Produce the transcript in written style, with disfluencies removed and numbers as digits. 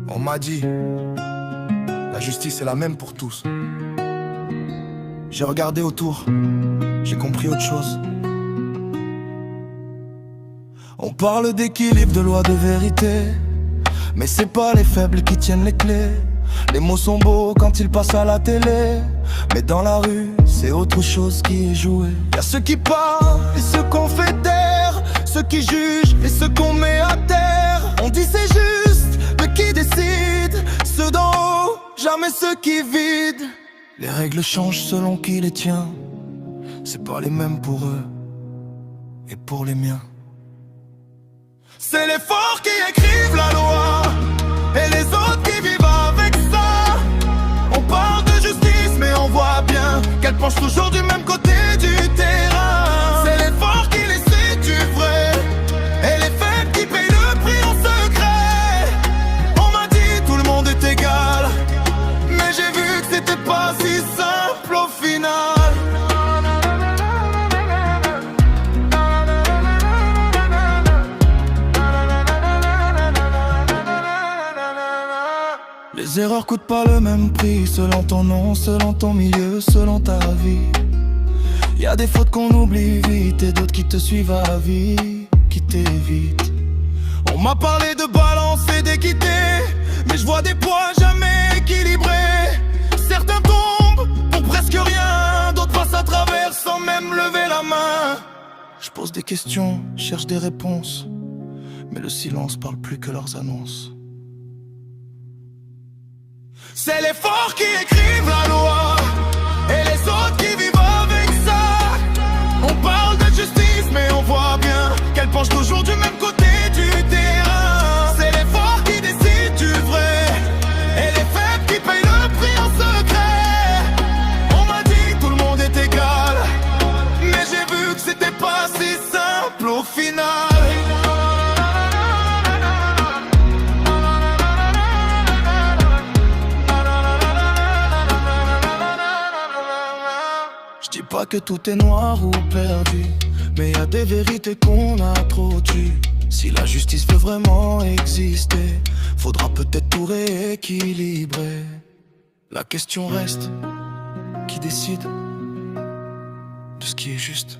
On m'a dit, la justice est la même pour tous. J'ai regardé autour, j'ai compris autre chose. On parle d'équilibre, de loi, de vérité, mais c'est pas les faibles qui tiennent les clés. Les mots sont beaux quand ils passent à la télé, mais dans la rue, c'est autre chose qui est joué. Y'a ceux qui parlent et ceux qu'on fait taire, ceux qui jugent et ceux qu'on met à terre. On dit c'est juste, mais qui décide? Ceux d'en haut, jamais ceux qui vident. Les règles changent selon qui les tient. C'est pas les mêmes pour eux et pour les miens. C'est les forts qui écrivent la loi et les autres qui vivent avec ça. On parle de justice mais on voit bien qu'elle penche toujours du même côté du terrain. C'est les forts qui les situent vrai et les faibles qui payent le prix en secret. On m'a dit tout le monde est égal, mais j'ai vu que c'était pas si simple au final. Les erreurs coûtent pas le même prix, selon ton nom, selon ton milieu, selon ta vie. Y'a des fautes qu'on oublie vite et d'autres qui te suivent à vie, qui t'évitent. On m'a parlé de balance et d'équité, mais je vois des poids jamais équilibrés. Certains tombent pour presque rien, d'autres passent à travers sans même lever la main. Je pose des questions, cherche des réponses, mais le silence parle plus que leurs annonces. C'est les forts qui écrivent la loi et les autres qui vivent avec ça. On parle de justice mais on voit bien qu'elle penche toujours du même côté du terrain. C'est les forts qui décident du vrai et les faibles qui payent le prix en secret. On m'a dit tout le monde est égal, mais j'ai vu que c'était pas si simple au final. Je dis pas que tout est noir ou perdu, mais y a des vérités qu'on a trop tues. Si la justice veut vraiment exister, faudra peut-être tout rééquilibrer. La question reste, qui décide de ce qui est juste?